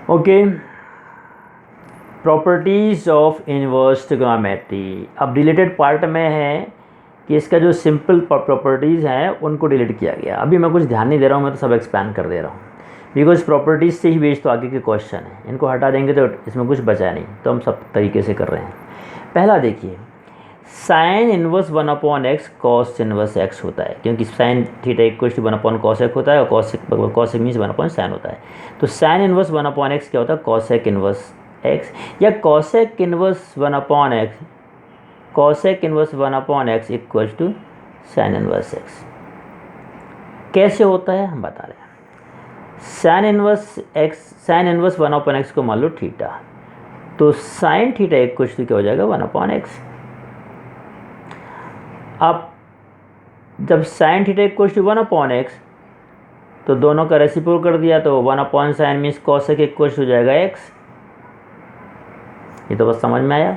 Okay, properties of inverse trigonometry. अब related part में है कि इसका जो सिंपल प्रॉपर्टीज़ हैं उनको डिलीट किया गया। अभी मैं कुछ ध्यान नहीं दे रहा हूँ, मैं तो सब एक्सपैंड कर दे रहा हूँ, बिकॉज प्रॉपर्टीज़ से ही बेस्ड तो आगे के क्वेश्चन है। इनको हटा देंगे तो इसमें कुछ बचा नहीं, तो हम सब तरीके से कर रहे हैं। पहला देखिए, sine inverse 1/x cos inverse x होता है, क्योंकि sine theta equal to 1/cos x होता है और cos मीन्स 1/sin होता है। तो साइन इनवर्स 1/x क्या होता है? cosec इनवर्स x, या cosec inverse 1/x, cosec inverse 1/x equal to sine inverse x। कैसे होता है हम बता रहे हैं। साइन इनवर्स 1/x को मान लो थीटा, तो साइन थीटा इक्वल टू क्या हो जाएगा? 1/x। अब जब sign theta equal to 1/x, तो दोनों का रेसिप्रोकल कर दिया, तो 1/sin मीन्स cosec इक्वल हो जाएगा x। ये तो बस समझ में आया।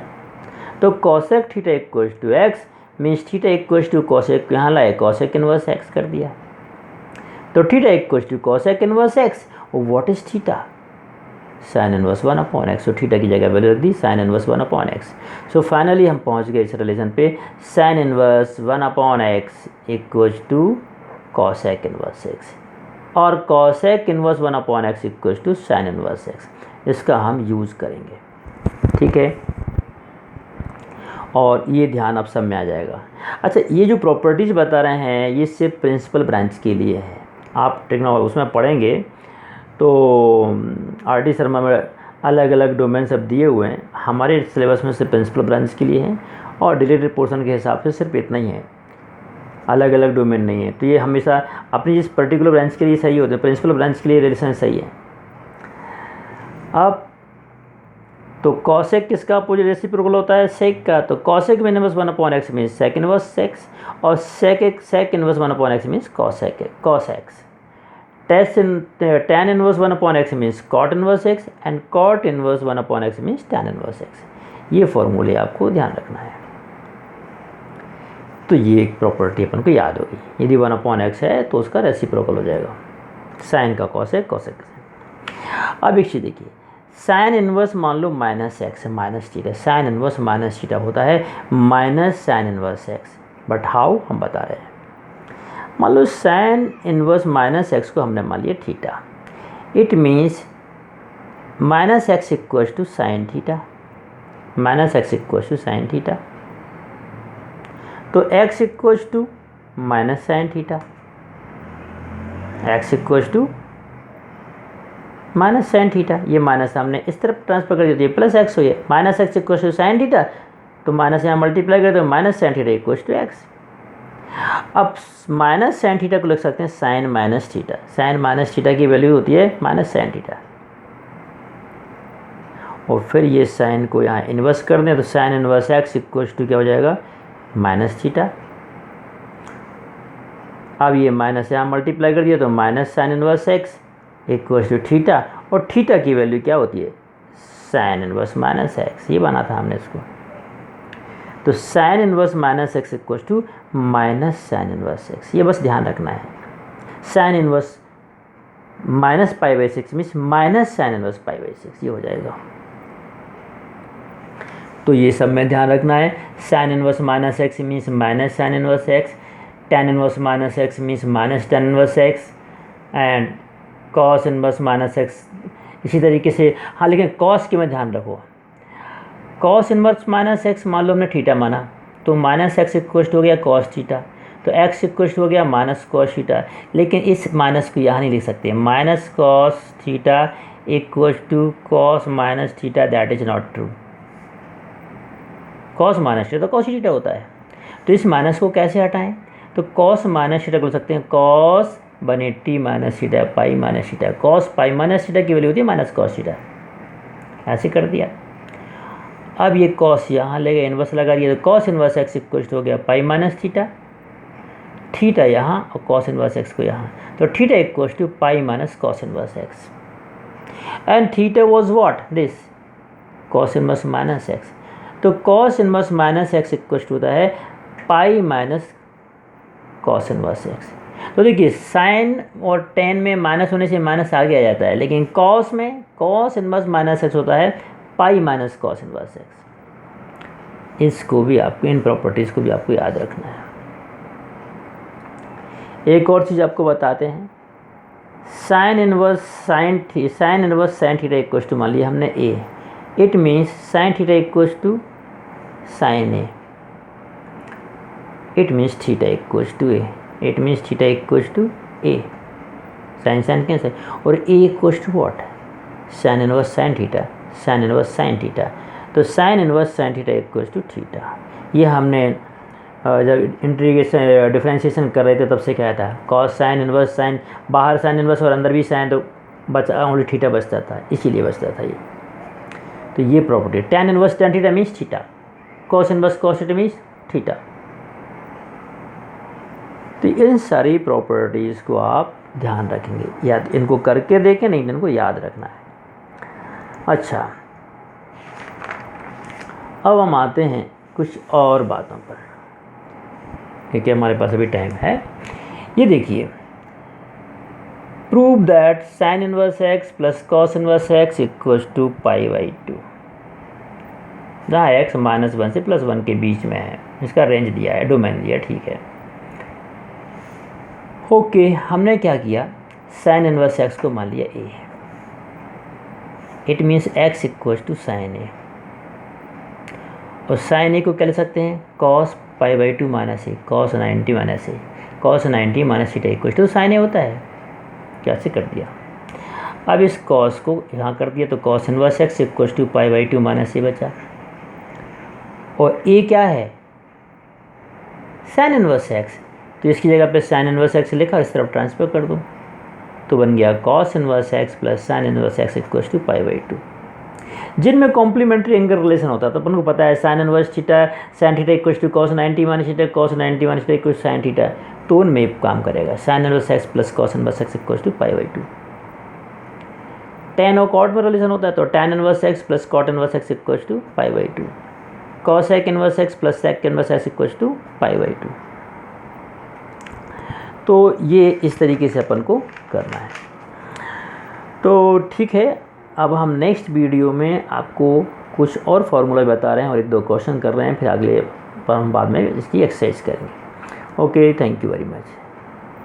तो cosec theta equal to x means theta equal to cosec, यहाँ लाए cosec इनवर्स x कर दिया, तो theta equal to cosec inverse x। What is theta? Sine inverse 1/x। तो थीटा की जगह वैल्यू रख दी sine inverse 1/x। So finally हम पहुंच गए इस रिलेशन पे, sine inverse 1/x equal to cosec inverse x, और cosec inverse 1/x equal to sine inverse x। इसका हम यूज़ करेंगे, ठीक है। और ये ध्यान आप सब में आ जाएगा। अच्छा, ये जो प्रॉपर्टीज़ बता रहे हैं ये सिर्फ प्रिंसिपल ब्रांच के लिए है। आप उसमें पढ़ेंगे तो आर.टी. शर्मा में अलग अलग डोमेन सब दिए हुए हैं। हमारे सिलेबस में सिर्फ प्रिंसिपल ब्रांच के लिए हैं, और डिलीटेड पोर्शन के हिसाब से सिर्फ इतना ही है, अलग अलग डोमेन नहीं है। तो ये हमेशा अपनी जिस पर्टिकुलर ब्रांच के लिए सही होते हैं, प्रिंसिपल ब्रांच के लिए रिलेशन सही है। अब तो cosec किसका अपोजिट रेसिप्रोकल होता है? sec का। तो cosec inverse 1/x means sec inverse x, और sec inverse 1/x means cos x। tan inverse 1/x means cot inverse x, and cot inverse 1/x means tan inverse x। ये फॉर्मूले आपको ध्यान रखना है। तो ये एक प्रॉपर्टी अपन को याद होगी, यदि 1/x है तो उसका रेसिप्रोकल हो जाएगा, साइन का cosec अब एक चीज़ देखिए, साइन इनवर्स मान लो -x है, minus theta. Sine inverse minus theta होता है minus sine inverse x, but how हम बता रहे हैं। मान लो साइन इनवर्स -x को हमने मान लिया theta, it means -x equal to sine theta, -x equal to sine theta. तो x equal to minus sine theta, x equal to minus sine theta. ये माइनस हमने इस तरफ ट्रांसफर कर दिया, प्लस x हो, ये -x equal to sine theta, तो माइनस यहाँ मल्टीप्लाई कर दो, minus sine theta equal to x। अब माइनस साइन थीटा को लिख सकते हैं sine minus theta. Sine minus theta की वैल्यू होती है माइनस साइन थीटा, और फिर ये साइन को यहाँ इन्वर्स कर दें, तो sine inverse x equal to क्या हो जाएगा? Minus theta. अब ये माइनस यहाँ मल्टीप्लाई कर दिया, तो minus sine inverse x equal to theta, और थीटा की वैल्यू क्या होती है? Sine inverse minus x। ये बना था हमने इसको। तो sine inverse -x equal to minus sine inverse x। ये बस ध्यान रखना है। Sine inverse -π/6 means minus sine inverse π/6, ये हो जाएगा। तो ये सब में ध्यान रखना है। Sine inverse -x means minus sine inverse x, tan inverse -x means minus tan inverse x, and cos inverse -x इसी तरीके से। हाँ, लेकिन cos की में ध्यान रखो, cos इनवर्स -x मान लो हमने थीटा माना, तो -x इक्वल हो गया cos थीटा, तो x इक्वल हो गया माइनस cos थीटा। लेकिन इस माइनस को यहाँ नहीं लिख सकते, minus cos theta equal to cos minus theta, that is not true. cos minus theta तो cos थीटा होता है, तो इस माइनस को कैसे हटाएं? तो cos माइनस थीटा बोल सकते हैं cos बने t minus theta, pi minus theta. cos pi minus theta की वैल्यू होती है माइनस cos थीटा, ऐसे कर दिया। अब ये cos यहाँ ले गए, इन्वर्स लगा दिया, तो cos इनवर्स x इक्वल हो गया पाई माइनस थीटा, थीटा यहाँ और cos इनवर्स x को यहाँ, तो theta equal to pi minus cos inverse x, and theta was what? This cos inverse minus x। तो cos inverse minus x equal होता है pi minus cos inverse x। तो देखिए साइन और ten में माइनस होने से माइनस आगे आ जाता है, लेकिन कॉस में कॉस इनवर्स माइनस एक्स होता है, pi minus cos inverse x. इसको भी आपको, इन प्रॉपर्टीज़ को भी आपको याद रखना है। एक और चीज़ आपको बताते हैं, sine inverse sine theta equals to, मान लिया हमने A, it means sine theta equals to sine A, it means theta equals to A, it means theta equals to A, sine sine cancel, और A equals to what, sine inverse sine theta, sine inverse sine theta. तो sine inverse sine theta equals to theta. ये हमने जब integration differentiation कर रहे थे तब से क्या था, कॉस साइन इनवर्स साइन, बाहर साइन इनवर्स और अंदर भी साइन, तो बचा ओनली थीटा बचता था, इसीलिए बचता था ये। तो ये property tan inverse tan theta means theta, cos inverse cos theta means theta. तो इन सारी प्रॉपर्टीज़ को आप ध्यान रखेंगे, याद, इनको करके देखें, नहीं इनको याद रखना है। अच्छा, अब हम आते हैं कुछ और बातों पर, क्योंकि हमारे पास अभी टाइम है। ये देखिए, prove that sine inverse x plus cos inverse x equals to pi by two, जहाँ एक्स -1 से +1 के बीच में है, इसका रेंज दिया है, डोमेन दिया, ठीक है। ओके, हमने क्या किया, साइन इनवर्स एक्स को मान लिया A, it means x equals to sine A, और साइन ए को क्या लिख सकते हैं, cos pi by two minus A, cos 90 minus A, cos 90 minus theta equals to sine A होता है। कैसे कर दिया, अब इस कॉस को यहाँ कर दिया, तो cos inverse x equals to pi by two minus A बचा, और ए क्या है, साइन इनवर्स एक्स, तो इसकी जगह पे साइन इनवर्स एक्स लिखा, इस तरफ ट्रांसफर कर दो, तो बन गया cos inverse x plus sine inverse x equals to pi by two. जिनमें कॉम्प्लीमेंट्री एंगल रिलेशन होता है, तो अपन को पता है sine inverse theta sine theta equals to cos 90 minus theta, cos 90 minus theta equals sine theta, तो उनमें काम करेगा sine inverse x plus cos inverse x equals to pi by two. Tan और कॉट में रिलेशन होता है, तो tan inverse x plus cot inverse x equals to pi by two, cosec inverse x plus sec inverse x equals to pi by two. तो ये इस तरीके से अपन को करना है। तो ठीक है, अब हम नेक्स्ट वीडियो में आपको कुछ और फार्मूला बता रहे हैं और एक दो क्वेश्चन कर रहे हैं, फिर अगले पर हम बाद में इसकी एक्सरसाइज करेंगे। Okay, thank you very much.